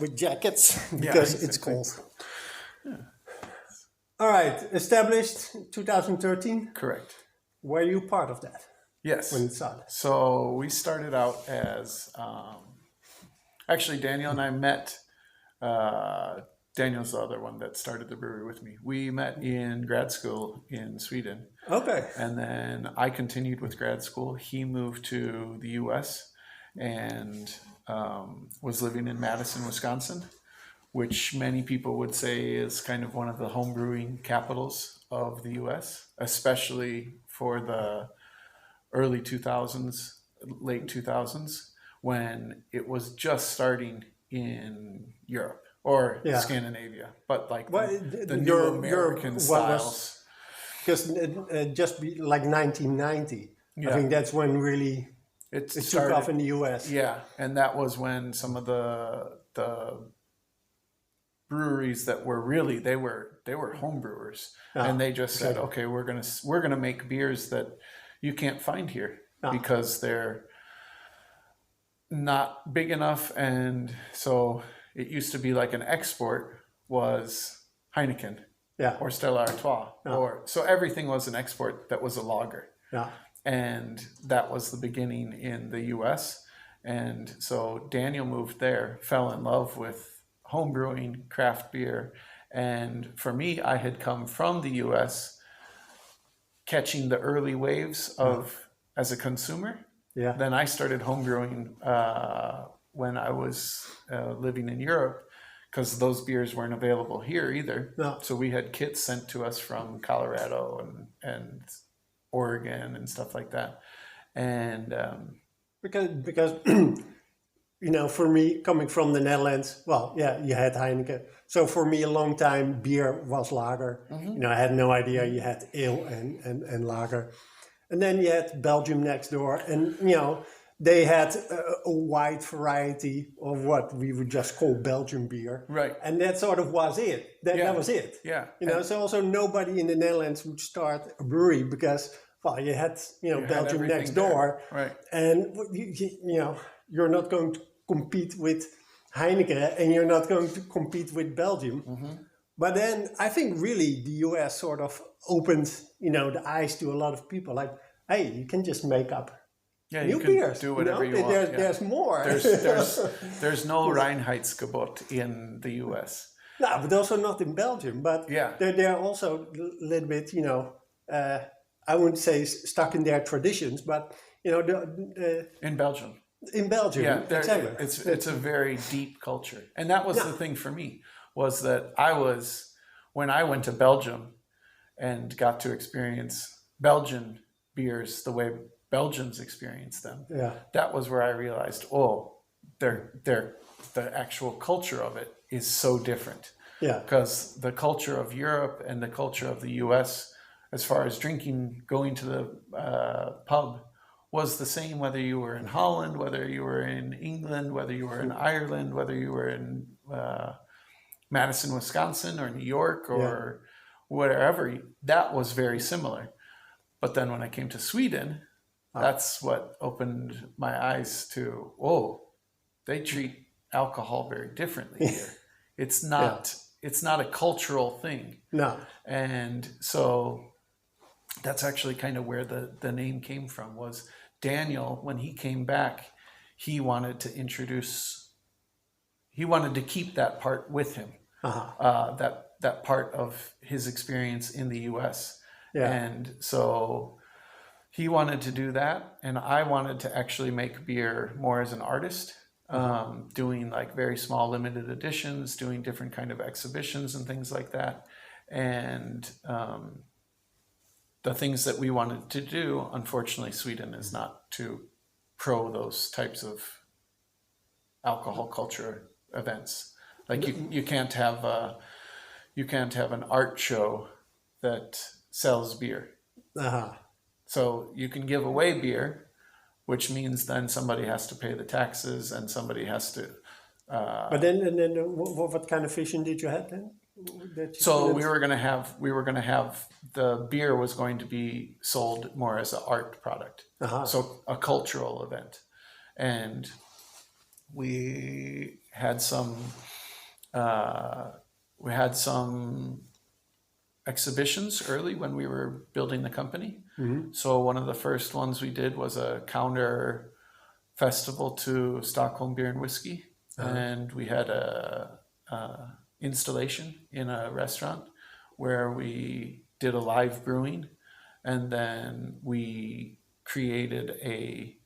with jackets because exactly. it's cold. Yeah. All right, established 2013. Correct. Were you part of that? Yes. When it started. So we started out as actually Daniel and I met. Daniel's the other one that started the brewery with me. We met in grad school in Sweden. Okay. And then I continued with grad school. He moved to the U.S. and was living in Madison, Wisconsin, which many people would say is kind of one of the home brewing capitals of the U.S., especially for the early 2000s, late 2000s, when it was just starting in Europe or Scandinavia, but like the new American styles. Because just like 1990, I think that's when really it took off in the US. Yeah, and that was when some of the breweries that were really they were home brewers, and they just said, okay, we're gonna make beers that you can't find here because they're not big enough. And so it used to be like an export was Heineken or Stella Artois, or so everything was an export that was a lager. And that was the beginning in the US. And so Daniel moved there, fell in love with home brewing, craft beer. And for me, I had come from the US catching the early waves of as a consumer. Then I started home brewing when I was living in Europe, because those beers weren't available here either. So we had kits sent to us from Colorado and Oregon and stuff like that. And because for me, coming from the Netherlands, you had Heineken. So for me, a long time, beer was lager. I had no idea you had ale and lager. And then you had Belgium next door, and they had a wide variety of what we would just call Belgian beer. Right. And that sort of was it. That was it. Yeah. So also nobody in the Netherlands would start a brewery because, you had, Belgium next door. Right. And, you're not going to compete with Heineken and you're not going to compete with Belgium. But then I think really the US sort of opened, the eyes to a lot of people. Like, hey, you can just make up new beers. Do whatever you want. There's more. There's no Reinheitsgebot in the US. No, but also not in Belgium. But they're also a little bit, I wouldn't say stuck in their traditions, but in Belgium. In Belgium, exactly. It's a very deep culture, and that was the thing for me, was that when I went to Belgium and got to experience Belgian beers the way Belgians experience them. That was where I realized, the actual culture of it is so different. Because the culture of Europe and the culture of the US, as far as drinking, going to the pub, was the same whether you were in Holland, whether you were in England, whether you were in Ireland, whether you were in Madison, Wisconsin, or New York, or wherever. That was very similar. But then when I came to Sweden, that's what opened my eyes to, they treat alcohol very differently here. It's not a cultural thing. No. And so that's actually kind of where the name came from. Was Daniel, when he came back, he wanted to keep that part with him, that part of his experience in the US. And so he wanted to do that, and I wanted to actually make beer more as an artist, doing like very small limited editions, doing different kind of exhibitions and things like that. And the things that we wanted to do, unfortunately, Sweden is not too pro those types of alcohol culture events. Like you can't have an art show that sells beer. So you can give away beer, which means then somebody has to pay the taxes and somebody has to. But then what kind of vision did you have then? So we were going to have the beer was going to be sold more as an art product, so a cultural event, and we had some we had some exhibitions early when we were building the company. So one of the first ones we did was a counter festival to Stockholm beer and whiskey, and we had a installation in a restaurant where we did a live brewing, and then we created a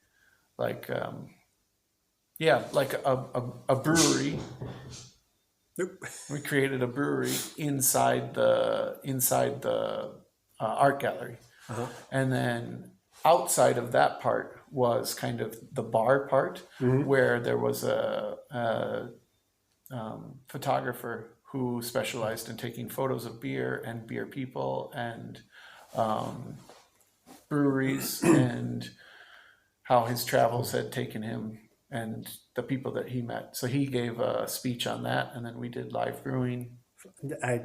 brewery. Nope. We created a brewery inside the art gallery, and then outside of that part was kind of the bar part, where there was a photographer who specialized in taking photos of beer and beer people and breweries and how his travels had taken him and the people that he met. So he gave a speech on that, and then we did live brewing. I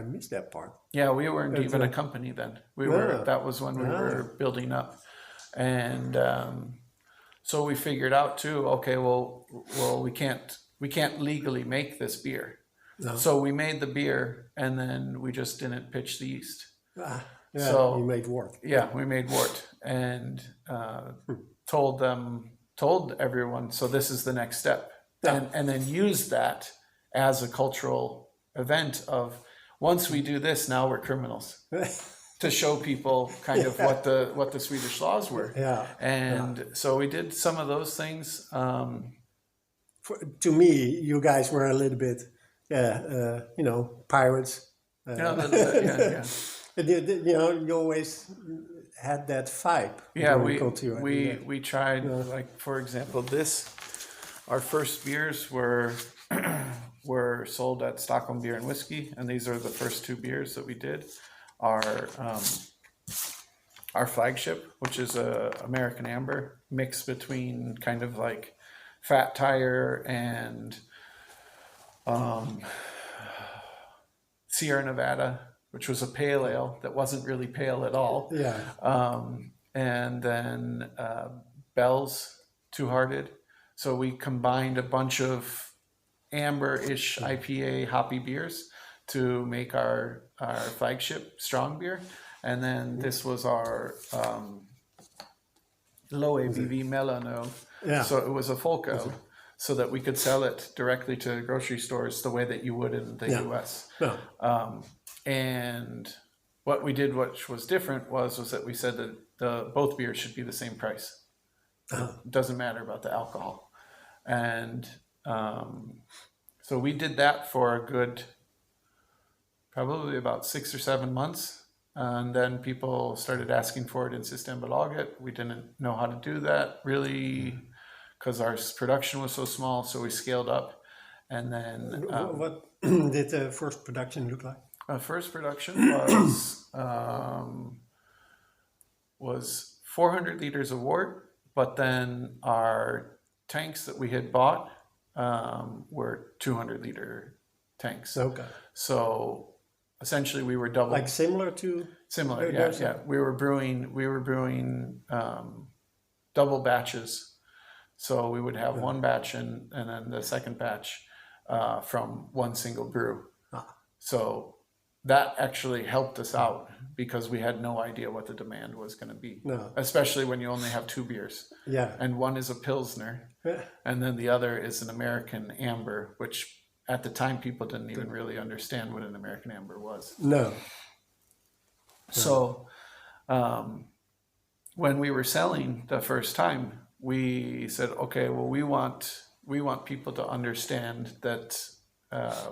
missed that part. Yeah, we weren't even a company then. That was when we were building up. And so we figured out too, okay, well, we can't legally make this beer. No. So we made the beer, and then we just didn't pitch the yeast. So you made wort. Yeah, we made wort, and told everyone, so this is the next step. And then used that as a cultural event of, once we do this, now we're criminals. To show people kind of what the Swedish laws were. So we did some of those things. To me, you guys were a little bit, pirates. You always had that vibe. Yeah, we tried, like, for example, our first beers were sold at Stockholm Beer and Whiskey, and these are the first two beers that we did. Our flagship, which is a American Amber mix between kind of like Fat Tire and Sierra Nevada, which was a pale ale that wasn't really pale at all. And then Bell's Two Hearted. So we combined a bunch of amber-ish IPA hoppy beers to make our flagship strong beer. And then this was our low ABV Melano. So it was a Folköl, so that we could sell it directly to grocery stores the way that you would in the US. And what we did, which was different, was that we said that both beers should be the same price. It doesn't matter about the alcohol. And so we did that for a good, probably about 6 or 7 months. And then people started asking for it in Systembolaget. We didn't know how to do that really because our production was so small. So we scaled up. And then... what did the first production look like? First production was 400 liters of wort, but then our tanks that we had bought were 200 liter tanks. Okay. So essentially we were double. Like similar to? Similar, yeah. We were brewing double batches. So we would have one batch and then the second batch from one single brew. So that actually helped us out because we had no idea what the demand was going to be. Especially when you only have two beers. And one is a Pilsner, and then the other is an American Amber, which at the time people didn't even really understand what an American Amber was. So when we were selling the first time, we said, okay, well, we want people to understand that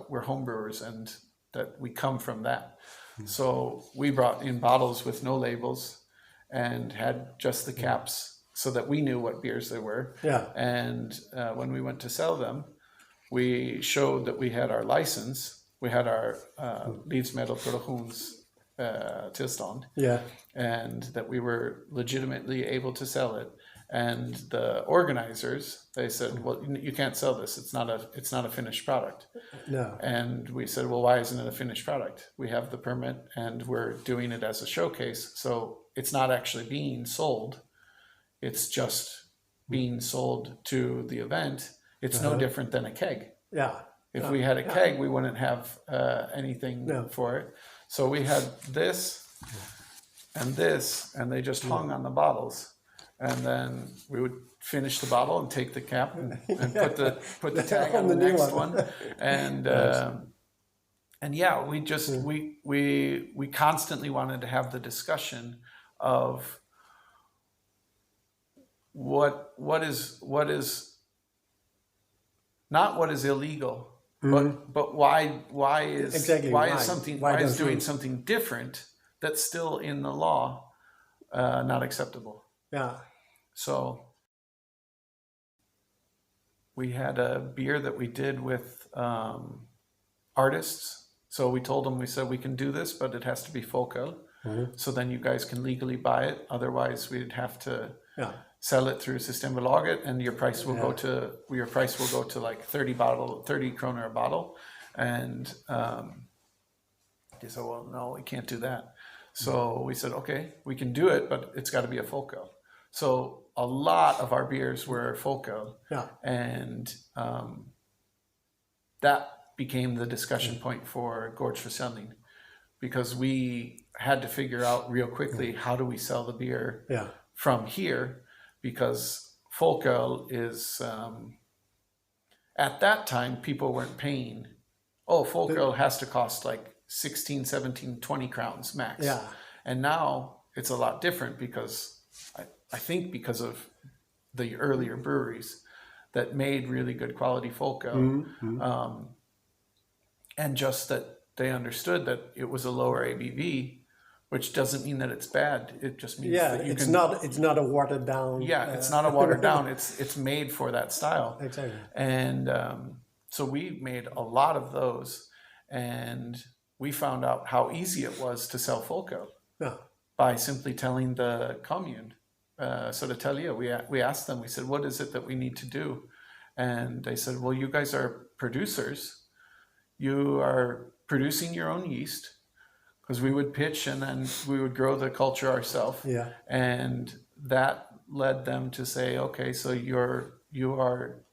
we're homebrewers and that we come from that. So we brought in bottles with no labels and had just the caps so that we knew what beers they were. And when we went to sell them, we showed that we had our license. We had our livsmedelproduktionstillstånd, and that we were legitimately able to sell it. And the organizers, they said, well, you can't sell this. It's not a finished product. And we said, well, why isn't it a finished product? We have the permit and we're doing it as a showcase. So it's not actually being sold. It's just being sold to the event. It's no different than a keg. If we had a keg, we wouldn't have anything for it. So we had this and this, and they just hung on the bottles. And then we would finish the bottle and take the cap and put the tag on the next one. And yeah, we just we constantly wanted to have the discussion of what is not what is illegal, but why is doing something different that's still in the law not acceptable. Yeah. So we had a beer that we did with artists. So we told them, we said, we can do this, but it has to be folköl. So then you guys can legally buy it. Otherwise, we'd have to sell it through Systembolaget, and your price will go to like 30 kroner a bottle. And they said, well, no, we can't do that. So we said, okay, we can do it, but it's got to be a folköl. So a lot of our beers were folköl, and that became the discussion point for Gårdsförsäljning, because we had to figure out real quickly, how do we sell the beer from here? Because folköl is, at that time, people weren't paying, folköl has to cost like 16, 17, 20 crowns max. Yeah. And now it's a lot different, because I think because of the earlier breweries that made really good quality folköl, and just that they understood that it was a lower ABV, which doesn't mean that it's bad. It just means that you it's not a watered down. Yeah, it's not a watered down. It's made for that style. Exactly. And so we made a lot of those, and we found out how easy it was to sell folköl by simply telling the commune. So to tell you, we asked them, we said, what is it that we need to do? And they said, well, you guys are producers. You are producing your own yeast, because we would pitch and then we would grow the culture ourselves. Yeah. And that led them to say, okay, so you are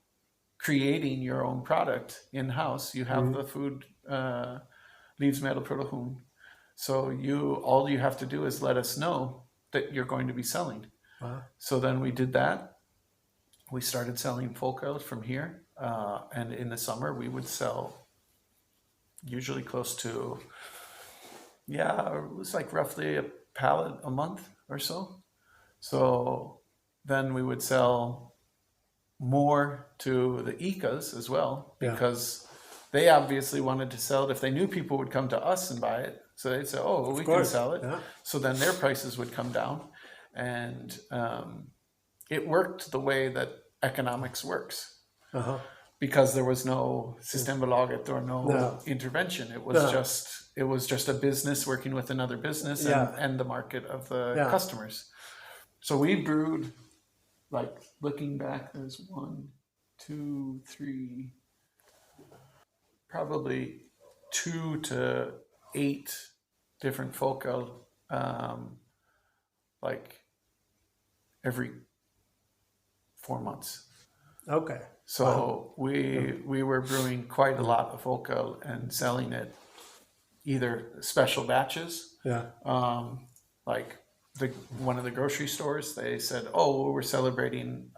creating your own product in-house. You have the food, livsmedelproduktion. So all you have to do is let us know that you're going to be selling. Wow. So then we did that. We started selling folköl from here. And in the summer, we would sell usually close to, it was like roughly a pallet a month or so. So then we would sell more to the ICAs as well, because they obviously wanted to sell it if they knew people would come to us and buy it. So they'd say, we can sell it. Yeah. So then their prices would come down. And it worked the way that economics works. Because there was no Systembolaget or no intervention. It was just a business working with another business and the market of the customers. So we brewed, like looking back, there's 1, 2, 3, probably 2 to 8 different folköl, like every 4 months. Okay. So we were brewing quite a lot of folköl and selling it either special batches. Like one of the grocery stores, they said, we're celebrating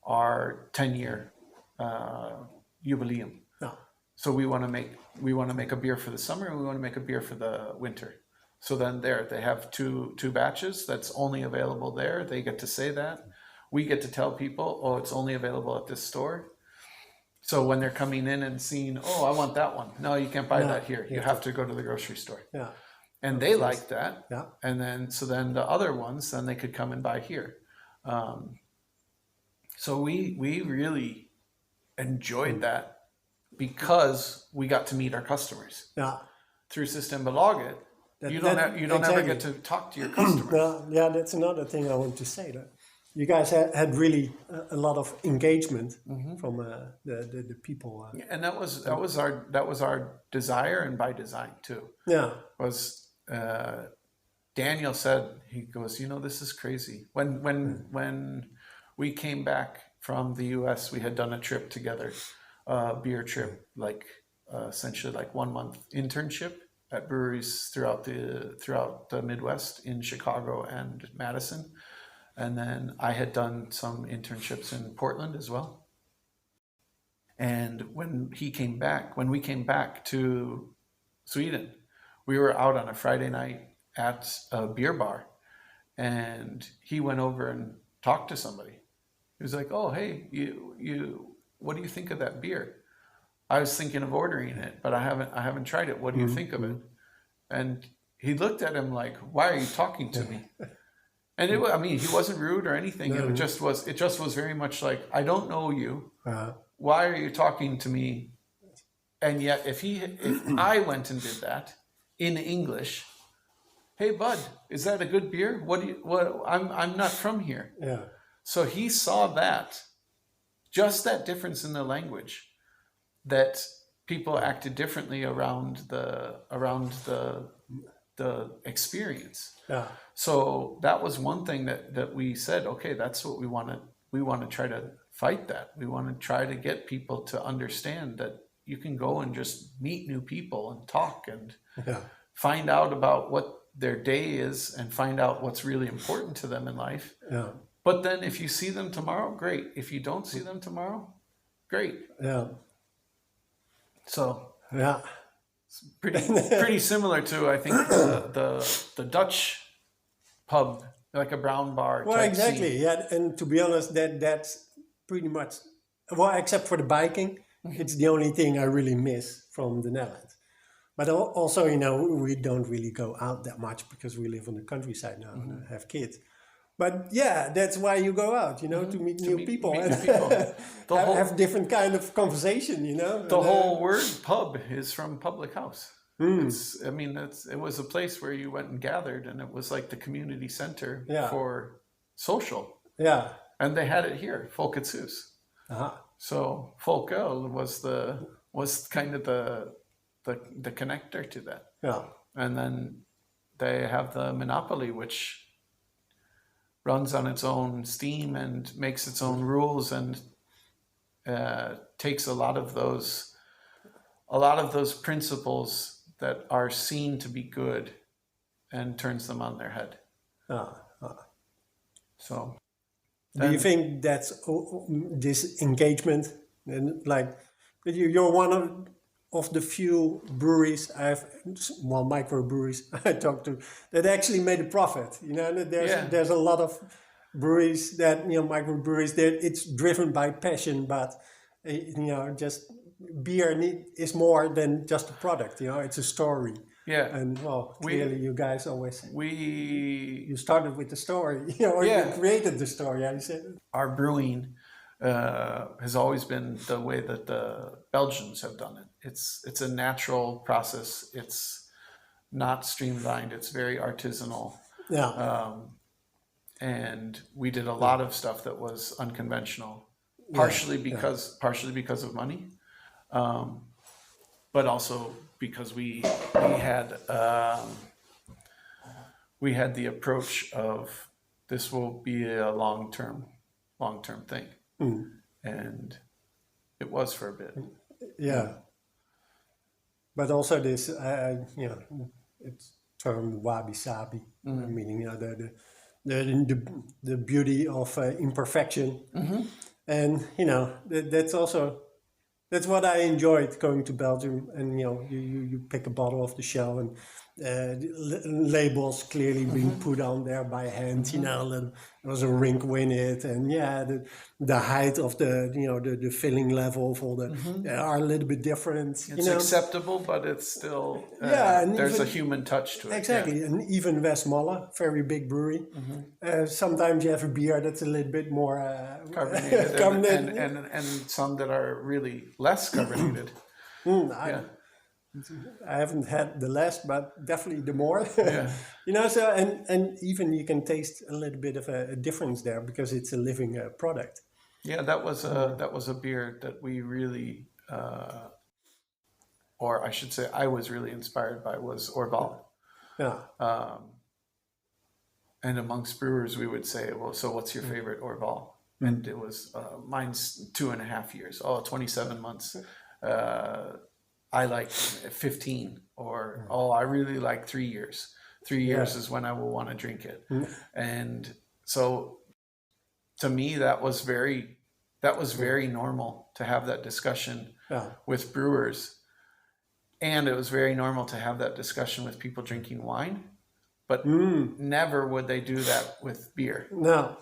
our 10-year jubileum. So we want to make a beer for the summer, and we want to make a beer for the winter. So then they have two batches that's only available there. They get to say that. We get to tell people, it's only available at this store. So when they're coming in and seeing, I want that one. No, you can't buy that here. You have to go to the grocery store. Yeah. And they like that. Yeah. And then the other ones, then they could come and buy here. So we really enjoyed that, because we got to meet our customers. Yeah. Through Systembolaget, you don't ever get to talk to your customers. That's another thing I want to say. That you guys had really a lot of engagement from the people. And that was our desire, and by design too. Yeah. Was Daniel said, he goes, this is crazy. When we came back from the US, we had done a trip together beer trip, like essentially like 1 month internship at breweries throughout the Midwest in Chicago and Madison. And then I had done some internships in Portland as well. And when we came back to Sweden, we were out on a Friday night at a beer bar, and he went over and talked to somebody. He was like, "Oh, hey, you, what do you think of that beer? I was thinking of ordering it, but I haven't tried it. What do you think of it?" And he looked at him like, "Why are you talking to me?" And I mean, he wasn't rude or anything. No. It just was very much like, "I don't know you. Why are you talking to me?" And yet, if I went and did that in English, "Hey, bud, is that a good beer? I'm not from here." Yeah. So he saw that, just that difference in the language, that people acted differently around the experience. Yeah. So that was one thing that we said, okay, that's what we want to. We want to try to fight that. We want to try to get people to understand that you can go and just meet new people and talk and find out about what their day is and find out what's really important to them in life. Yeah. But then if you see them tomorrow, great. If you don't see them tomorrow, great. Yeah. So yeah, it's pretty similar to, I think, the Dutch pub, like a brown bar. Well, exactly. Scene. Yeah, and to be honest, that's pretty much, well, except for the biking, it's the only thing I really miss from the Netherlands. But also, we don't really go out that much because we live on the countryside now and have kids. But yeah, that's why you go out, to meet new people and have different kind of conversation, The whole word pub is from public house. It was a place where you went and gathered, and it was like the community center for social. Yeah. And they had it here, Folkets Hus. So Folköl was kind of the connector to that. Yeah. And then they have the monopoly, which runs on its own steam and makes its own rules and takes a lot of those principles that are seen to be good and turns them on their head. So, do you think that's this engagement, and like you're one of the few breweries micro-breweries I talked to that actually made a profit. There's a lot of breweries that, micro-breweries, that it's driven by passion, but just beer is more than just a product. It's a story. Yeah. And clearly you guys always you started with the story, or you created the story. I said our brewing has always been the way that the Belgians have done it. It's a natural process. It's not streamlined. It's very artisanal. Yeah. And we did a lot of stuff that was unconventional, partially because of money, but also because we had the approach of this will be a long-term thing. And it was for a bit. Yeah. But also this, it's termed wabi-sabi, meaning the beauty of imperfection. And, that's what I enjoyed going to Belgium. And, you pick a bottle off the shelf and labels clearly being put on there by hand, and there was a ring in it, and the height of the filling level of all are a little bit different. It's acceptable, but it's still there's a human touch to it. Exactly, and even Westmalle, very big brewery. Sometimes you have a beer that's a little bit more carbonated, and some that are really less carbonated. I haven't had the less, but definitely the more. So and even you can taste a little bit of a difference there because it's a living product. Yeah, that was a beer that we really, or I should say, I was really inspired by was Orval. Yeah. And amongst brewers, we would say, well, so what's your favorite Orval? and it was mine's 2.5 years. Oh, 27 months. I like 15, or I really like 3 years. 3 years is when I will want to drink it. And so to me, that was very normal to have that discussion with brewers. And it was very normal to have that discussion with people drinking wine, but never would they do that with beer. No.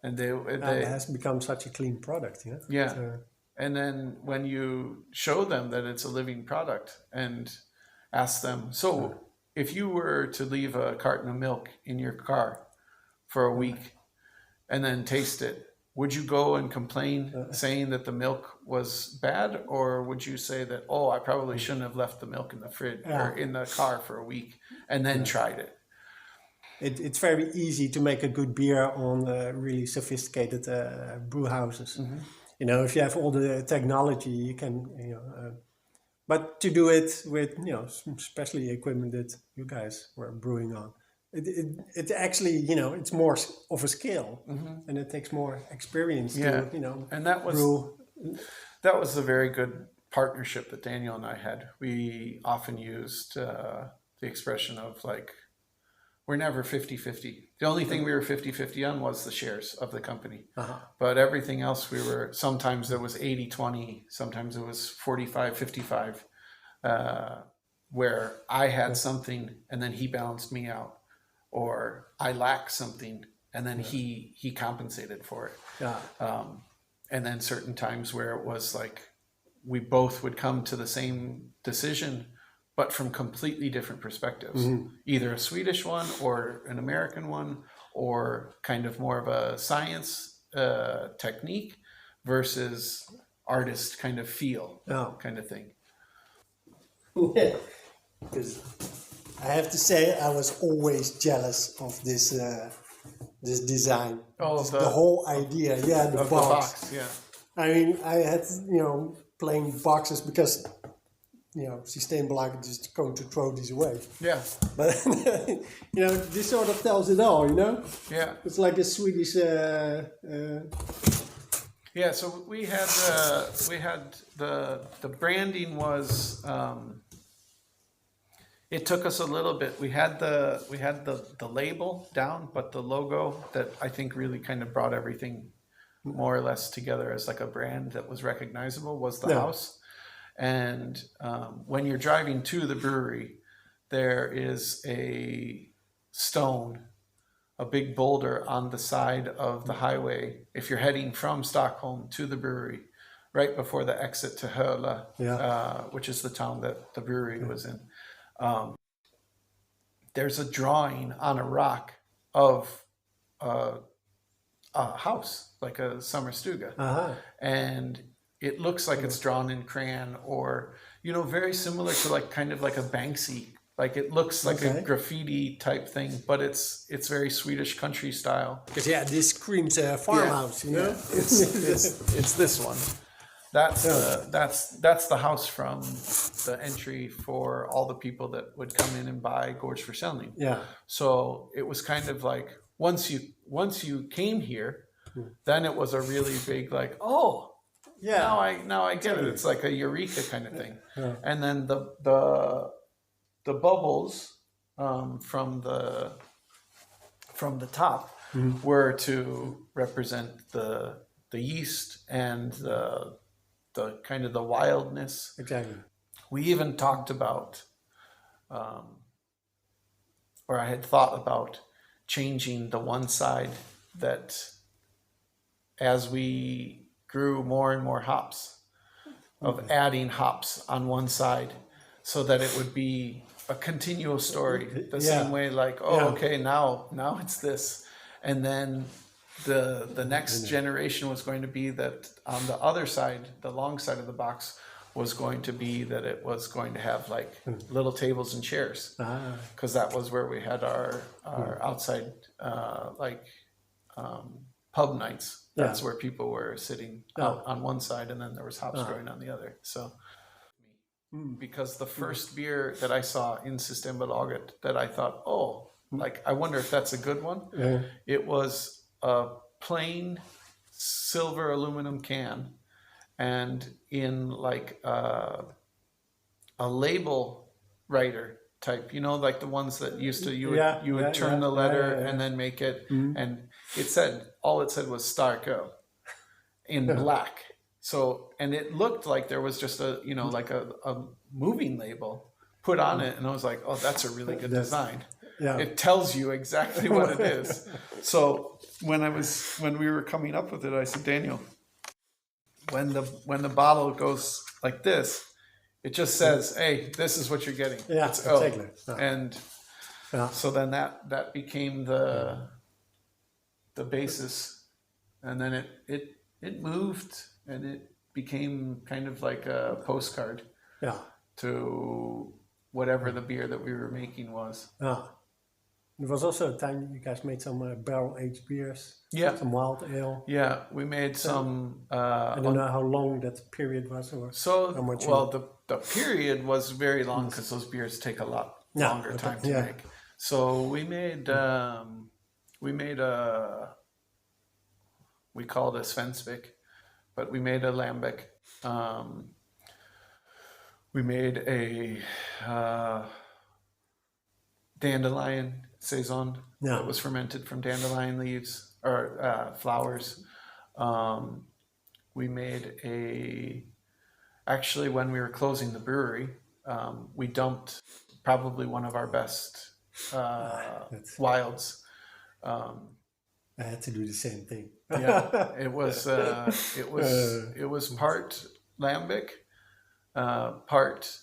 And It has become such a clean product. Yeah. Yeah. So, and then when you show them that it's a living product and ask them, so if you were to leave a carton of milk in your car for a week and then taste it, would you go and complain saying that the milk was bad? Or would you say that, I probably shouldn't have left the milk in the fridge or in the car for a week and then tried it? It's very easy to make a good beer on really sophisticated brew houses. You know, if you have all the technology, you can, but to do it with, especially equipment that you guys were brewing on, it actually, it's more of a skill, and it takes more experience to, and that was brew. That was a very good partnership that Daniel and I had. We often used the expression of like, we're never 50-50. The only thing we were 50-50 on was the shares of the company. But everything else sometimes there was 80-20, sometimes it was 45-55, where I had something and then he balanced me out, or I lacked something and then he compensated for it. And then certain times where it was like we both would come to the same decision, but from completely different perspectives, either a Swedish one or an American one, or kind of more of a science technique versus artist kind of feel kind of thing. Yeah, because I have to say I was always jealous of this this design. The whole idea, the box. Yeah. I mean, I had plain boxes because Systembolaget is going to throw these away. Yeah. But this sort of tells it all. Yeah. It's like a Swedish. Yeah. So we had the branding was. It took us a little bit. We had the label down, but the logo that I think really kind of brought everything more or less together as like a brand that was recognizable was the house. And when you're driving to the brewery, there is a stone, a big boulder on the side of the highway. If you're heading from Stockholm to the brewery, right before the exit to Höla, which is the town that the brewery was in. There's a drawing on a rock of a house, like a sommarstuga, and it looks like it's drawn in crayon, or very similar to like kind of like a Banksy. Like it looks like a graffiti type thing, but it's very Swedish country style. Because this screams farmhouse, It's this one. That's the house from the entry for all the people that would come in and buy Gårdsförsäljning. Yeah. So it was kind of like once you came here, then it was a really big like, now I get it. It's like a eureka kind of thing. Yeah. And then the bubbles from the top were to represent the yeast and the kind of the wildness. Exactly. We even talked about, or I had thought about changing the one side that as we grew more and more hops, of adding hops on one side so that it would be a continual story. The same way like, okay, now it's this. And then the next generation was going to be that on the other side, the long side of the box was going to be that it was going to have like little tables and chairs, because that was where we had our outside pub nights. That's where people were sitting out on one side, and then there was hops growing on the other. So because the first beer that I saw in Systembolaget that I thought, I wonder if that's a good one. It was a plain silver aluminum can, and in like a label writer type, like the ones that used to you would turn the letter and then make it, and all it said was Starko in black. So, and it looked like there was just a like a moving label put on it, and I was like, oh, that's a really good design. Yeah. It tells you exactly what it is. So when we were coming up with it, I said, Daniel, when the bottle goes like this, it just says, hey, this is what you're getting. Yeah, it's exactly. And so then that became the basis, and then it moved, and it became kind of like a postcard to whatever the beer that we were making was. Yeah. There was also a time you guys made some barrel-aged beers. Yeah. Some wild ale. Yeah, we made some... I don't know how long that period was. Or how much the period was very long because those beers take a lot longer time to make. So we made we called it a Svenspik, but we made a lambic. We made a dandelion saison that was fermented from dandelion leaves or flowers. We made actually when we were closing the brewery, we dumped probably one of our best wilds. I had to do the same thing. Yeah, it was part lambic, part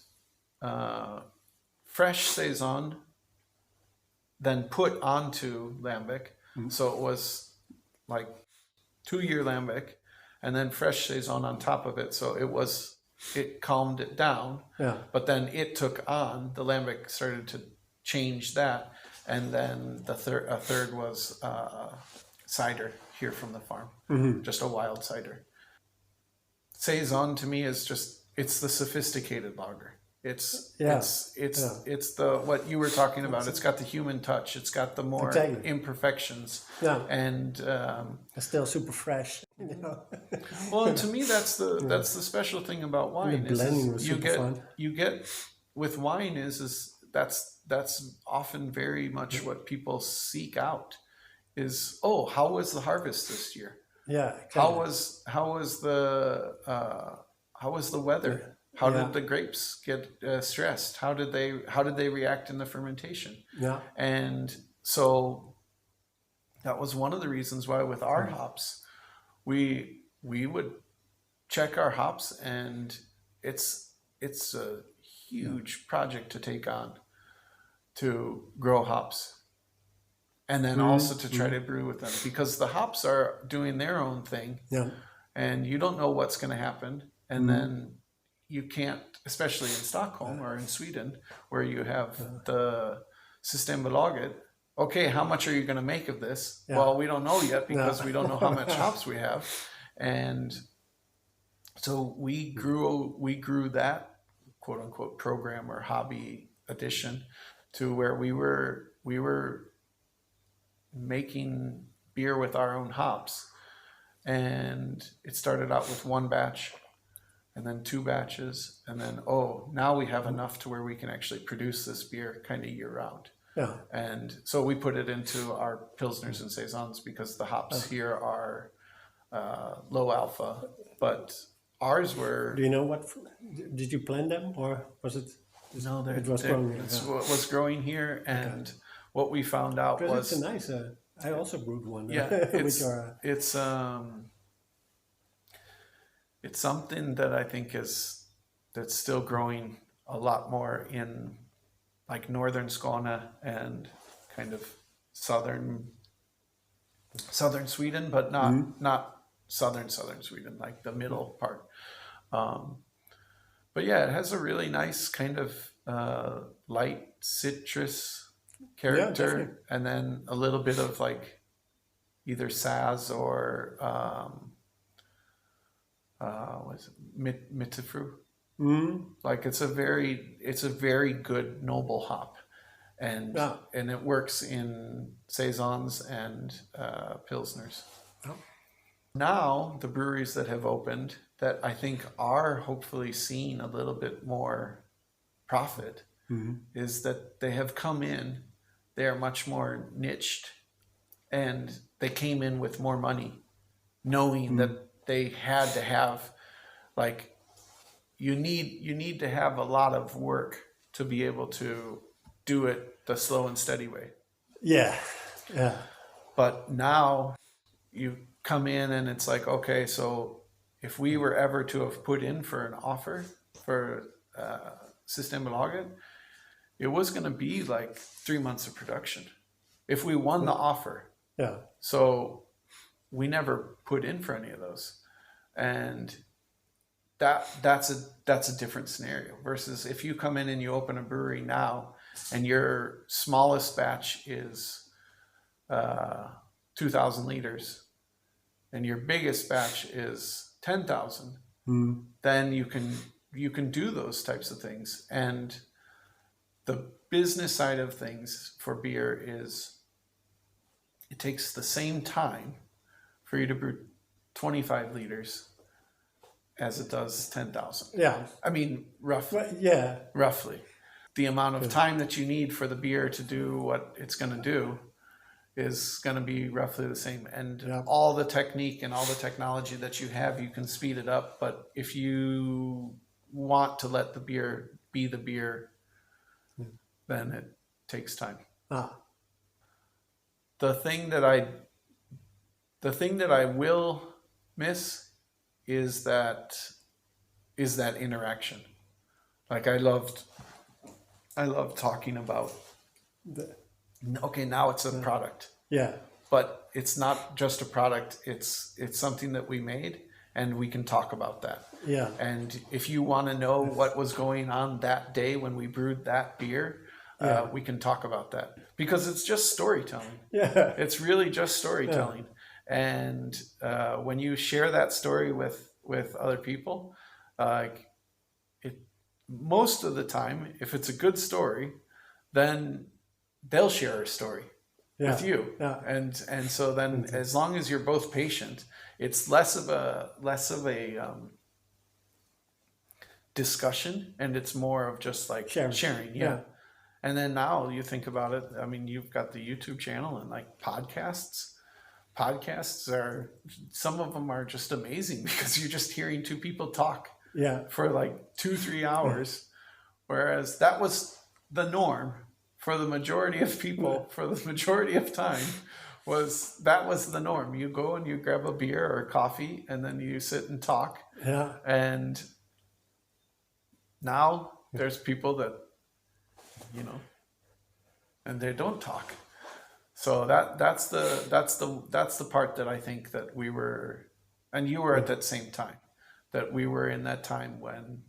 fresh saison, then put onto lambic. So it was like 2-year lambic, and then fresh saison on top of it. So it calmed it down. Yeah. But then it took on the lambic, started to change that, and then a third was cider here from the farm, just a wild cider. Saison to me is it's the sophisticated lager. It's the what you were talking about. It's got the human touch. It's got the more imperfections. Yeah. And it's still super fresh. Well, to me that's the special thing about wine. The blending was super fun. You get with wine is that's often very much what people seek out. Is how was the harvest this year? Yeah. Exactly. How was the weather? How did the grapes get stressed? How did they react in the fermentation? Yeah. And so that was one of the reasons why with our hops, we would check our hops, and it's a huge project to take on to grow hops. And then also to try to brew with them, because the hops are doing their own thing, and you don't know what's going to happen. And then you can't, especially in Stockholm or in Sweden, where you have the Systembolaget. Okay, how much are you going to make of this? Yeah. Well, we don't know yet because we don't know how much hops we have, and so we grew that quote unquote program or hobby edition to where we were making beer with our own hops, and it started out with 1 batch, and then 2 batches, and then now we have enough to where we can actually produce this beer kind of year round. Yeah. And so we put it into our pilsners and saisons because the hops here are low alpha, but ours were. Do you know what? Did you plant them, or was it? No, it was growing here. It was growing here, and what we found out was it's a nice. I also brewed one. Yeah, it's something that I think that's still growing a lot more in like northern Skåne and kind of southern Sweden, but not southern Sweden, like the middle part. But yeah, it has a really nice kind of light citrus character, and then a little bit of like either Saz or was it Mittefru? Like it's a very good noble hop, and it works in saisons and pilsners. Now, the breweries that have opened that I think are hopefully seeing a little bit more profit is that they have come in, they are much more niched, and they came in with more money, knowing that they had to have, like, you need to have a lot of work to be able to do it the slow and steady way. Yeah. Yeah. But now you come in and it's like, okay, so if we were ever to have put in for an offer for Systembolaget, it was going to be like 3 months of production if we won the offer. Yeah. So we never put in for any of those, and that's a different scenario versus if you come in and you open a brewery now and your smallest batch is 2,000 liters and your biggest batch is 10,000, then you can do those types of things. And the business side of things for beer is it takes the same time for you to brew 25 liters as it does 10,000. Yeah. I mean, roughly. But yeah. Roughly. The amount of time that you need for the beer to do what it's going to do is going to be roughly the same. And all the technique and all the technology that you have, you can speed it up. But if you want to let the beer be the beer, then it takes time. The thing that I will miss is that interaction. Like I loved talking about okay, now it's a product. Yeah. But it's not just a product, it's something that we made and we can talk about that. Yeah. And if you want to know what was going on that day when we brewed that beer, we can talk about that because it's just storytelling. Yeah. It's really just storytelling. And when you share that story with other people, most of the time, if it's a good story, then they'll share a story with you. Yeah. And so then as long as you're both patient, it's less of a discussion and it's more of just like sharing. Yeah. And then now you think about it, I mean, you've got the YouTube channel and like podcasts. Podcasts are, some of them are just amazing because you're just hearing two people talk for like 2-3 hours. Whereas that was the norm for the majority of people for the majority of time. That was the norm. You go and you grab a beer or a coffee and then you sit and talk. Yeah. And now there's people that, and they don't talk. So that's the part that I think that we were, and you were at that same time, that we were in that time when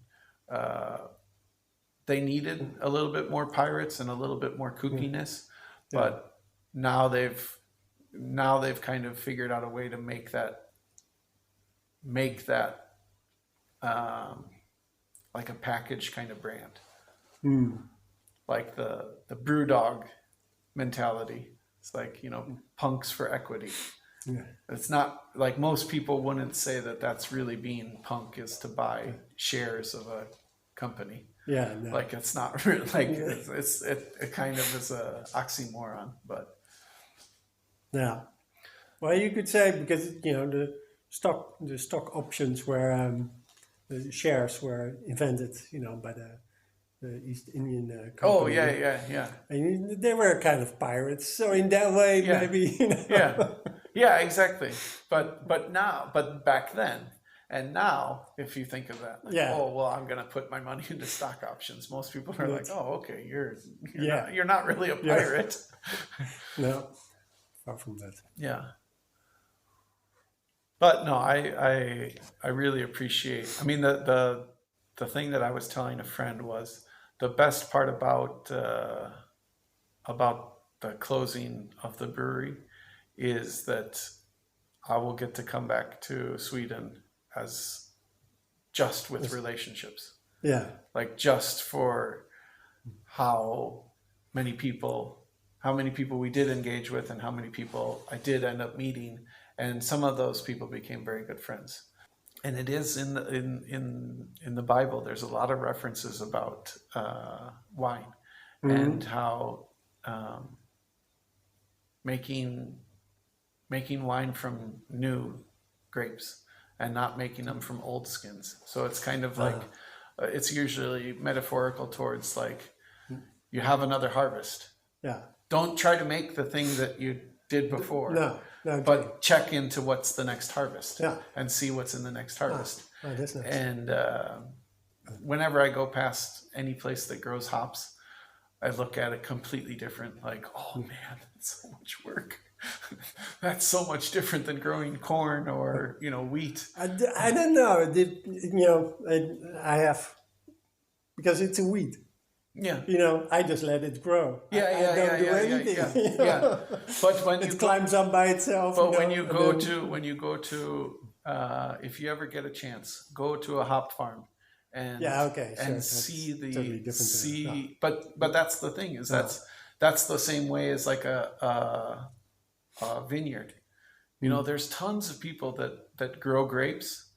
they needed a little bit more pirates and a little bit more kookiness, but now they've kind of figured out a way to make that like a package kind of brand, like the BrewDog mentality. It's like, punks for equity. Yeah. It's not like most people wouldn't say that that's really being punk is to buy shares of a company. Yeah. No. Like it's not really like it kind of is a oxymoron, but. Yeah. Well, you could say because, the stock options were, the shares were invented, by the East Indian company. Oh, yeah. And they were kind of pirates. So in that way, maybe, Yeah, exactly. But back then, and now, if you think of that, oh, well, I'm going to put my money into stock options. Most people are like, oh, okay, you're not really a pirate. No, far from that. Yeah. But no, I really appreciate, I mean, the thing that I was telling a friend was the best part about the closing of the brewery is that I will get to come back to Sweden as just with relationships. Yeah. Like just for how many people we did engage with and how many people I did end up meeting and some of those people became very good friends. And it is in the Bible. There's a lot of references about wine and how making wine from new grapes and not making them from old skins. So it's kind of like it's usually metaphorical towards like you have another harvest. Yeah. Don't try to make the thing that you did before. No, but check into what's the next harvest. Yeah. And see what's in the next harvest. Oh, that's nice. And whenever I go past any place that grows hops, I look at it completely different. Like, oh man, that's so much work. That's so much different than growing corn or wheat. I don't know. I have, because it's a weed. Yeah. I just let it grow. Yeah, I don't do anything. Yeah. But when it climbs up by itself. But when you go to if you ever get a chance, go to a hop farm and see the totally different but that's the thing is that's the same way as like a vineyard. There's tons of people that grow grapes,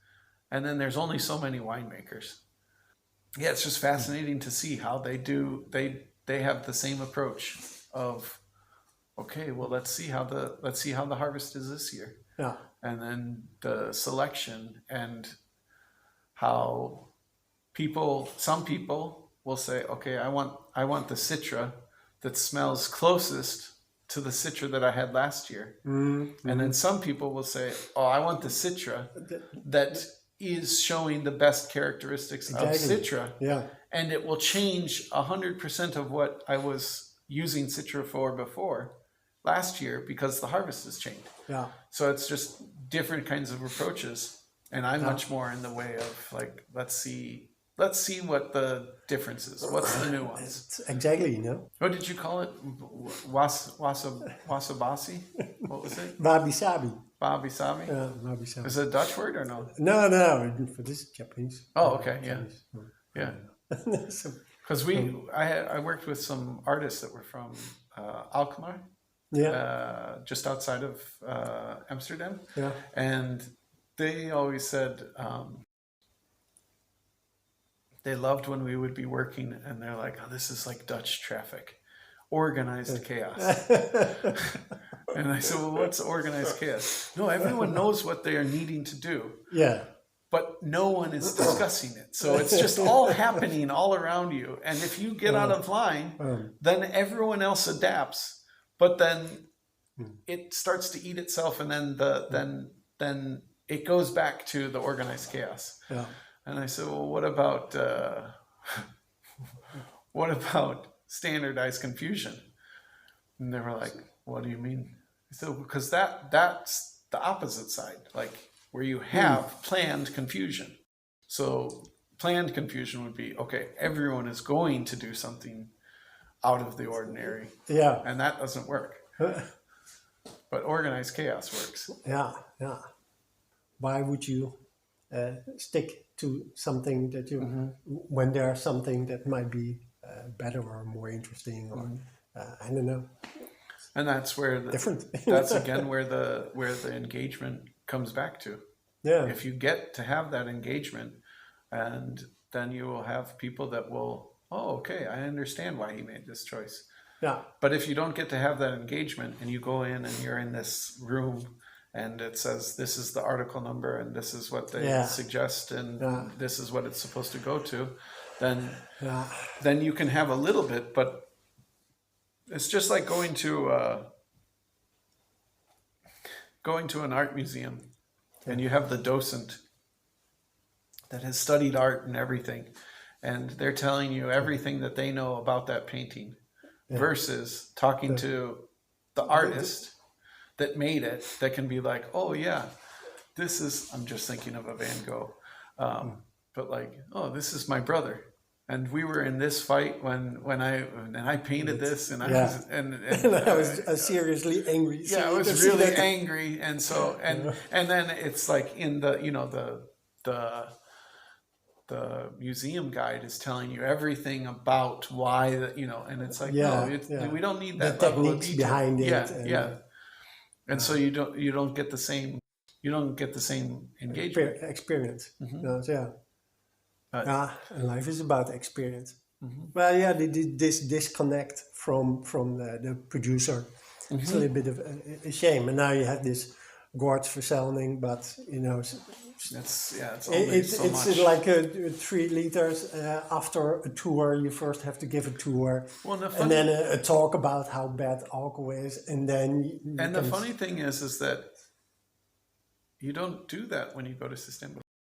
and then there's only so many winemakers. Yeah, it's just fascinating to see how they do. They have the same approach of, okay, well, let's see how the harvest is this year. Yeah. And then the selection and how some people will say, okay, I want the Citra that smells closest to the Citra that I had last year. Mm-hmm. And then some people will say, oh, I want the Citra that is showing the best characteristics of Citra. Yeah. And it will change 100% of what I was using Citra for before last year because the harvest has changed. Yeah. So it's just different kinds of approaches. And I'm much more in the way of like, let's see what the difference is. What's the nuance? Exactly, What did you call it? Wasabasi? What was it? Wabi-sabi. Wabi-sabi? Yeah, wabi-sabi. Is it a Dutch word or no? No. For this is Japanese. Oh, okay, yeah. Yeah. So, Because I worked with some artists that were from Alkmaar. Yeah. Just outside of Amsterdam. Yeah. And they always said they loved when we would be working and they're like, oh, this is like Dutch traffic. Organized chaos. And I said, well, what's organized chaos? No, everyone knows what they are needing to do. Yeah. But no one is discussing it. So it's just all happening all around you. And if you get out of line, then everyone else adapts. But then it starts to eat itself, and then then it goes back to the organized chaos. Yeah. And I said, well, what about standardized confusion? And they were like, what do you mean? I said, because that's the opposite side, like where you have planned confusion. So planned confusion would be, okay, everyone is going to do something out of the ordinary. Yeah. And that doesn't work. But organized chaos works. Yeah. Why would you stick to something that you, when there's something that might be better or more interesting, or I don't know. And that's where different. That's again where the engagement comes back to. Yeah. If you get to have that engagement, and then you will have people that will, oh, okay, I understand why he made this choice. Yeah. But if you don't get to have that engagement and you go in and you're in this room and it says this is the article number and this is what they suggest and this is what it's supposed to go to, then you can have a little bit, but it's just like going to an art museum and you have the docent that has studied art and everything, and they're telling you everything that they know about that painting versus talking to the artist that made it, that can be like, oh yeah, this is, I'm just thinking of a Van Gogh, but like, oh, this is my brother. And we were in this fight when I painted this, and I was and I was seriously angry. Yeah, I was really angry, and so and then it's like in the the museum guide is telling you everything about why and it's like we don't need that level of detail behind it. and so you don't get the same engagement. Experience. Mhm. No, so, yeah. Uh, And life is about experience. Mhm. Well, yeah, this disconnect from the producer. It's a little bit of a shame. And now you have this Gårdsförsäljning, but It's only so it's much. like 3 liters. After a tour, you first have to give a tour, Well, the and funny, then a talk about how bad alcohol is, and then you and the can funny thing is that you don't do that when you go to Systembolaget.